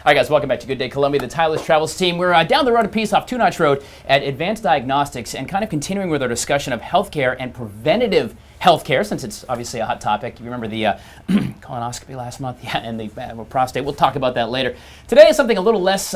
All right, guys, welcome back to Good Day Columbia, the Tireless Travels team. We're down the road a piece off Two Notch Road at Advanced Diagnostics and kind of continuing with our discussion of healthcare and preventative healthcare, since it's obviously a hot topic. You remember the colonoscopy last month? Yeah, and the prostate. We'll talk about that later. Today is something a little less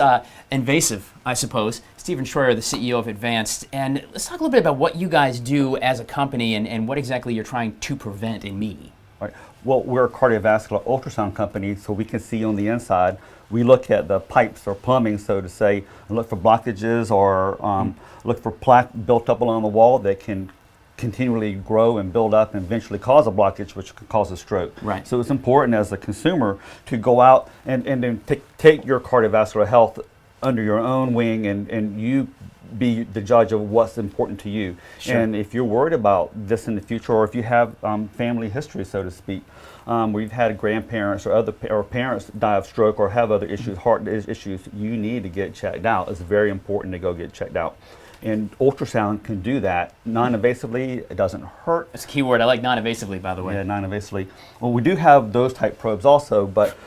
invasive, I suppose. Stephen Schroyer, the CEO of Advanced. And let's talk a little bit about what you guys do as a company and what exactly you're trying to prevent in me. Right. Well, we're a cardiovascular ultrasound company, so we can see on the inside. We look at the pipes or plumbing, so to say, and look for blockages or look for plaque built up along the wall that can continually grow and build up and eventually cause a blockage, which could cause a stroke. Right. So it's important as a consumer to go out and then take your cardiovascular health under your own wing and you be the judge of what's important to you. Sure. And if you're worried about this in the future, or if you have family history, so to speak, where you've had grandparents or parents die of stroke or have other issues, heart issues, you need to get checked out. It's very important to go get checked out. And ultrasound can do that non-invasively. It doesn't hurt. That's a key word. I like non-invasively, by the way. Yeah, non-invasively. Well, we do have those type probes also, but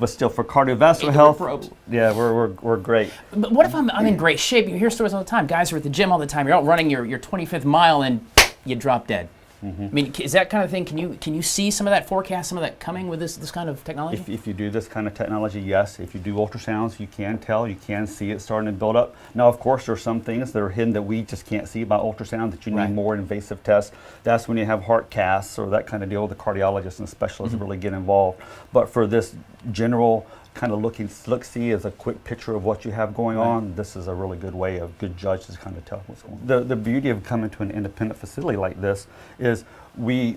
still for cardiovascular health, probes. Yeah, we're great. But what if I'm in great shape? You hear stories all the time. Guys are at the gym all the time. You're out running your 25th mile and you drop dead. Mm-hmm. I mean, is that kind of thing? Can you see some of that forecast, some of that coming with this kind of technology? If you do this kind of technology, yes. If you do ultrasounds, you can tell, you can see it starting to build up. Now, of course, there are some things that are hidden that we just can't see about ultrasound that you need more invasive tests. That's when you have heart casts or that kind of deal. The cardiologists and specialists really get involved. But for this general kind of look-see as a quick picture of what you have going on, this is a really good way of good judge to kind of tell what's going on. The beauty of coming to an independent facility like this is we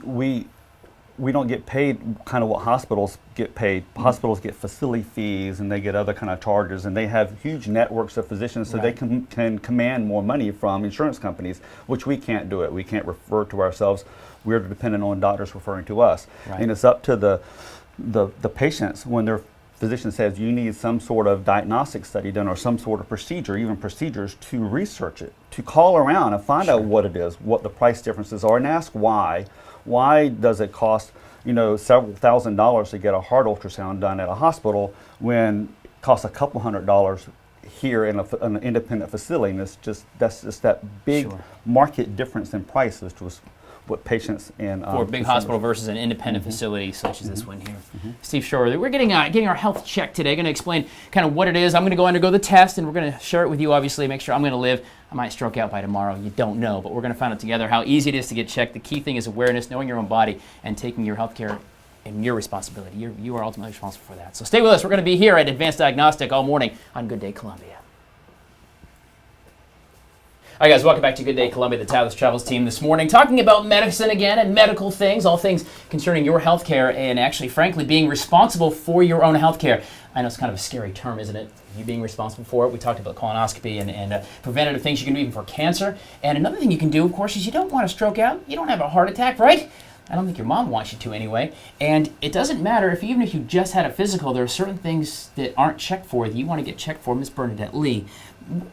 don't get paid kind of what hospitals get paid. Hospitals get facility fees and they get other kind of charges, and they have huge networks of physicians, so they can command more money from insurance companies, which we can't do it. We can't refer to ourselves. We're dependent on doctors referring to us. And it's up to the patients when their physician says you need some sort of diagnostic study done or some sort of procedure, even procedures, to research it, to call around and find out what it is, what the price differences are, and ask why. Why does it cost, several $1,000s to get a heart ultrasound done at a hospital when it costs a couple $100 here in an independent facility? And that's just that big market difference in prices to what patients and for a big hospital versus an independent facility such as this one here. Steve Schroyer, we're getting our health check today. Going to explain kind of what it is. I'm going to go undergo the test, and we're going to share it with you. Obviously, make sure I'm going to live. I might stroke out by tomorrow. You don't know, but we're going to find out together how easy it is to get checked. The key thing is awareness, knowing your own body, and taking your health care and your responsibility. You are ultimately responsible for that. So stay with us. We're going to be here at Advanced Diagnostic all morning on Good Day Columbia. All right, guys, welcome back to Good Day Columbia, the Tireless Travels team this morning, talking about medicine again and medical things, all things concerning your health care and actually, frankly, being responsible for your own health care. I know it's kind of a scary term, isn't it? You being responsible for it. We talked about colonoscopy and preventative things you can do even for cancer. And another thing you can do, of course, is you don't want to stroke out. You don't have a heart attack, right? I don't think your mom wants you to anyway. And it doesn't matter even if you just had a physical, there are certain things that aren't checked for that you want to get checked for. Miss Bernadette Lee,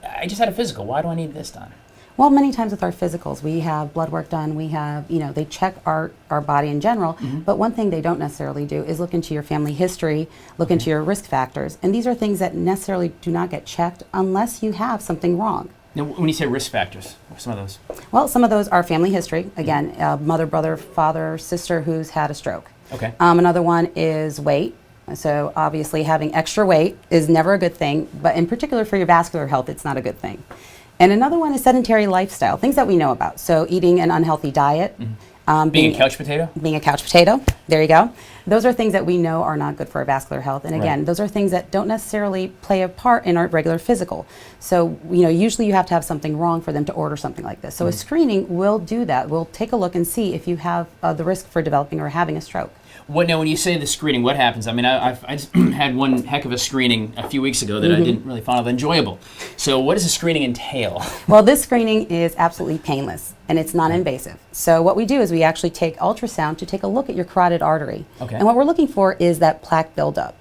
I just had a physical. Why do I need this done? Well, many times with our physicals, we have blood work done, we have, they check our body in general, but one thing they don't necessarily do is look into your family history, look into your risk factors, and these are things that necessarily do not get checked unless you have something wrong. Now, when you say risk factors, what are some of those? Well, some of those are family history, again, mother, brother, father, sister who's had a stroke. Okay. Another one is weight. So obviously having extra weight is never a good thing, but in particular for your vascular health, it's not a good thing. And another one is sedentary lifestyle, things that we know about. So eating an unhealthy diet. Being a couch potato? Being a couch potato, there you go. Those are things that we know are not good for our vascular health. And again, those are things that don't necessarily play a part in our regular physical. So, usually you have to have something wrong for them to order something like this. So a screening will do that. We'll take a look and see if you have the risk for developing or having a stroke. Now, when you say the screening, what happens? I mean, I just had one heck of a screening a few weeks ago that I didn't really find enjoyable. So what does the screening entail? Well, this screening is absolutely painless, and it's non-invasive. So what we do is we actually take ultrasound to take a look at your carotid artery. Okay. And what we're looking for is that plaque buildup.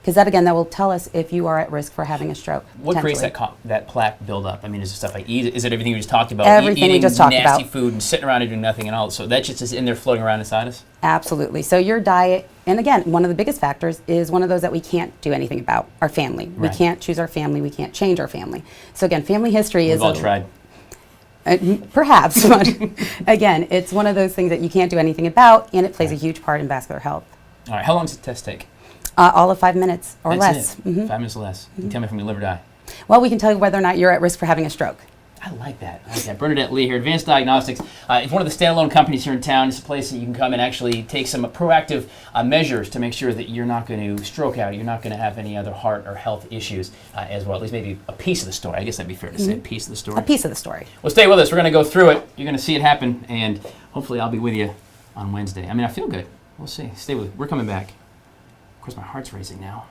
because that will tell us if you are at risk for having a stroke. What creates that plaque buildup? I mean, is it stuff like is it everything we just talked about? Everything we just talked about. Nasty food and sitting around and doing nothing and all. So that just is in there floating around inside us? Absolutely. So your diet, and again, one of the biggest factors is one of those that we can't do anything about, our family. Right. We can't choose our family. We can't change our family. So again, family history is... We've all tried. Perhaps, but again, it's one of those things that you can't do anything about, and it plays a huge part in vascular health. All right, how long does the test take? All of 5 minutes or That's less. it. 5 minutes or less. You tell me if I'm going to live or die. Well, we can tell you whether or not you're at risk for having a stroke. I like that. Bernadette Lee here, Advanced Diagnostics. It's one of the standalone companies here in town. It's a place that you can come and actually take some proactive measures to make sure that you're not going to stroke out, you're not going to have any other heart or health issues as well. At least maybe a piece of the story. I guess that'd be fair to say, a piece of the story. A piece of the story. Well, stay with us. We're going to go through it. You're going to see it happen, and hopefully I'll be with you on Wednesday. I mean, I feel good. We'll see. Stay with us. We're coming back. Of course, my heart's racing now.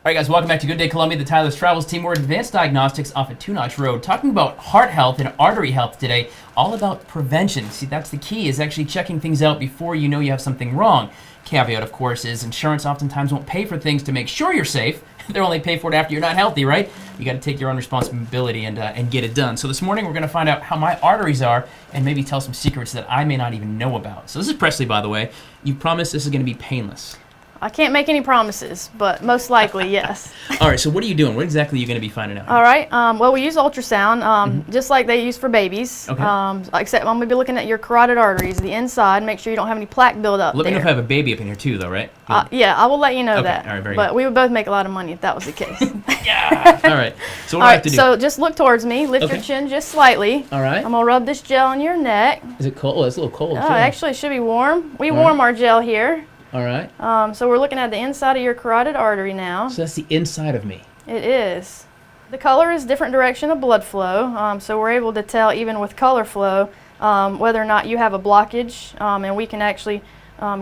All right, guys, welcome back to Good Day Columbia, the Tyler's Travels team. We're at Advanced Diagnostics off at 2 Notch Road, talking about heart health and artery health today, all about prevention. See, that's the key, is actually checking things out before you know you have something wrong. Caveat, of course, is insurance oftentimes won't pay for things to make sure you're safe. They'll only pay for it after you're not healthy, right? You got to take your own responsibility and get it done. So this morning, we're going to find out how my arteries are and maybe tell some secrets that I may not even know about. So this is Presley, by the way. You promised this is going to be painless. I can't make any promises, but most likely, yes. All right, so what are you doing? What exactly are you going to be finding out? All right, well, we use ultrasound, just like they use for babies. Okay. Except I'm going to be looking at your carotid arteries, the inside, make sure you don't have any plaque buildup Let me know there. if I have a baby up in here too, though, right? Yeah, I will let you know Okay, that. all right, very but good. we would both make a lot of money if that was the case. Yeah. All right. So what do I have to do? So just look towards me, lift Okay. your chin just slightly. All right. I'm going to rub this gel on your neck. Is it cold? Oh, it's a little cold. Oh, too. actually, it should be warm. We All warm right. our gel here. All right. So we're looking at the inside of your carotid artery now. So that's the inside of me. It is. The color is different direction of blood flow, so we're able to tell even with color flow whether or not you have a blockage, and we can actually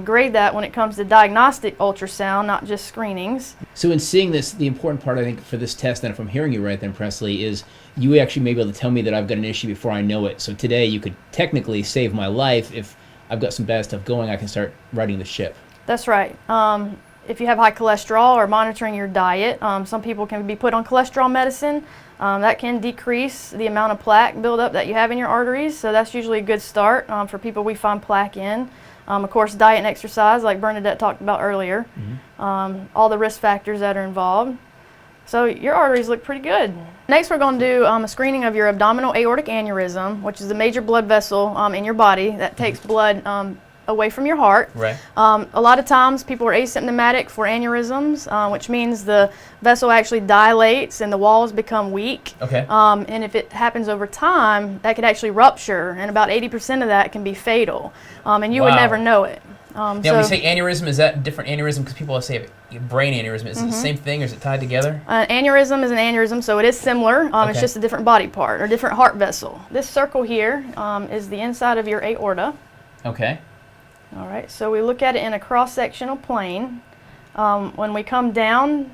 grade that when it comes to diagnostic ultrasound, not just screenings. So in seeing this, the important part, I think, for this test, and if I'm hearing you right then, Presley, is you actually may be able to tell me that I've got an issue before I know it. So today you could technically save my life. If I've got some bad stuff going, I can start righting the ship. That's right. If you have high cholesterol or monitoring your diet, some people can be put on cholesterol medicine. That can decrease the amount of plaque buildup that you have in your arteries, so that's usually a good start for people we find plaque in. Of course, diet and exercise, like Bernadette talked about earlier, all the risk factors that are involved. So your arteries look pretty good. Next, we're going to do a screening of your abdominal aortic aneurysm, which is the major blood vessel in your body that takes blood away from your heart. Right. A lot of times people are asymptomatic for aneurysms, which means the vessel actually dilates and the walls become weak. Okay. And if it happens over time, that could actually rupture, and about 80% of that can be fatal. And you would Wow. never know it. Now, when you say aneurysm, is that a different aneurysm? Because people say brain aneurysm. Is it the same thing, or is it tied together? Aneurysm is an aneurysm, so it is similar. It's Okay. just a different body part or different heart vessel. This circle here is the inside of your aorta. Okay. All right, so we look at it in a cross-sectional plane. When we come down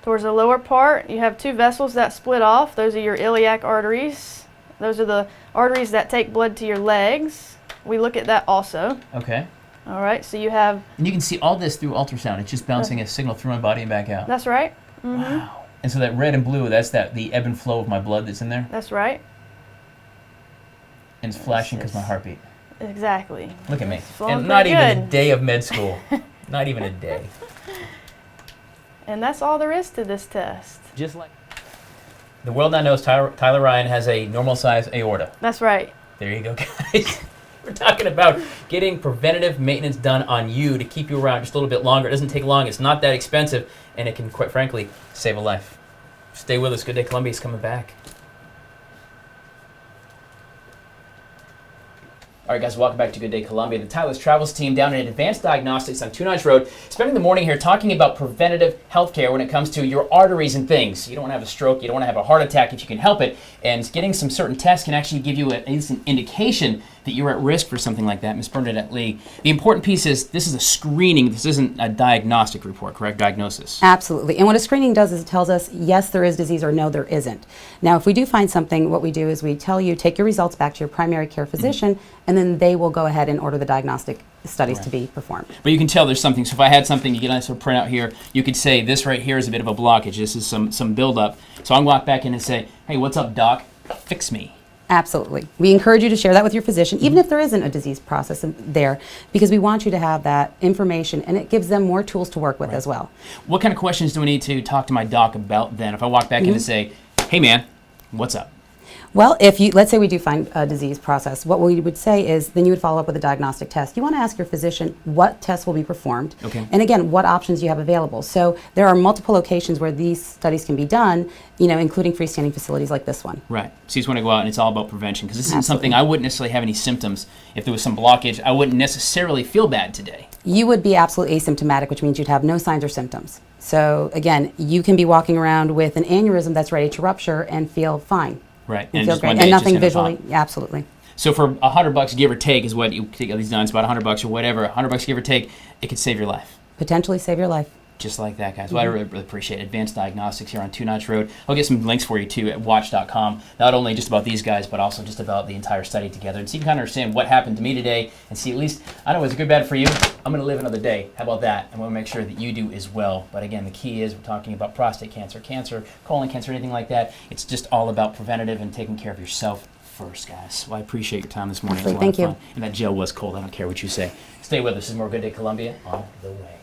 towards the lower part, you have two vessels that split off. Those are your iliac arteries. Those are the arteries that take blood to your legs. We look at that also. Okay. All right, so you have... And you can see all this through ultrasound. It's just bouncing a signal through my body and back out. That's right. Wow. And so that red and blue, that's the ebb and flow of my blood that's in there? That's right. And it's flashing because my heartbeat. Exactly. Look at me. flowing And not pretty even a good. day of med school. Not even a day. And that's all there is to this test. Just like the world now knows Tyler Ryan has a normal size aorta. That's right. There you go, guys. We're talking about getting preventative maintenance done on you to keep you around just a little bit longer. It doesn't take long. It's not that expensive, and it can, quite frankly, save a life. Stay with us. Good Day Columbia is coming back. All right, guys, welcome back to Good Day Columbia. The Tyler's Travels team down at Advanced Diagnostics on 2 Notch Road, spending the morning here talking about preventative health care when it comes to your arteries and things. You don't want to have a stroke, you don't want to have a heart attack if you can help it, and getting some certain tests can actually give you at least an indication that you're at risk for something like that. Ms. Bernadette Lee, the important piece is this is a screening, this isn't a diagnostic report, correct? Diagnosis. Absolutely. And what a screening does is it tells us, yes, there is disease, or no, there isn't. Now, if we do find something, what we do is we tell you, take your results back to your primary care physician, and then they will go ahead and order the diagnostic studies to be performed. But you can tell there's something. So if I had something, you get a nice little printout here, you could say this right here is a bit of a blockage. This is some buildup. So I'll walk back in and say, hey, what's up, doc? Fix me. Absolutely. We encourage you to share that with your physician, even if there isn't a disease process there, because we want you to have that information, and it gives them more tools to work with as well. What kind of questions do we need to talk to my doc about then? If I walk back in and say, hey, man, what's up? Well, let's say we do find a disease process, what we would say is then you would follow up with a diagnostic test. You want to ask your physician what tests will be performed, and again, what options you have available. So there are multiple locations where these studies can be done, including freestanding facilities like this one. Right. So you just want to go out and it's all about prevention, because this isn't something I wouldn't necessarily have any symptoms. If there was some blockage, I wouldn't necessarily feel bad today. You would be absolutely asymptomatic, which means you'd have no signs or symptoms. So again, you can be walking around with an aneurysm that's ready to rupture and feel fine. Right. And feel great. And nothing visually, absolutely. So for $100 give or take is what you take these done. It's about $100 or whatever. $100 give or take, it could save your life. Potentially save your life. Just like that, guys. Well, I really appreciate it. Advanced Diagnostics here on Two Notch Road. I'll get some links for you, too, at WACH.com. Not only just about these guys, but also just about the entire study together. And so you can kind of understand what happened to me today and see at least, I know it's good, bad for you. I'm going to live another day. How about that? And we'll make sure that you do as well. But again, the key is we're talking about prostate cancer, colon cancer, anything like that. It's just all about preventative and taking care of yourself first, guys. Well, I appreciate your time this morning. Thank you. And that gel was cold. I don't care what you say. Stay with us. This is more Good Day Columbia on the way.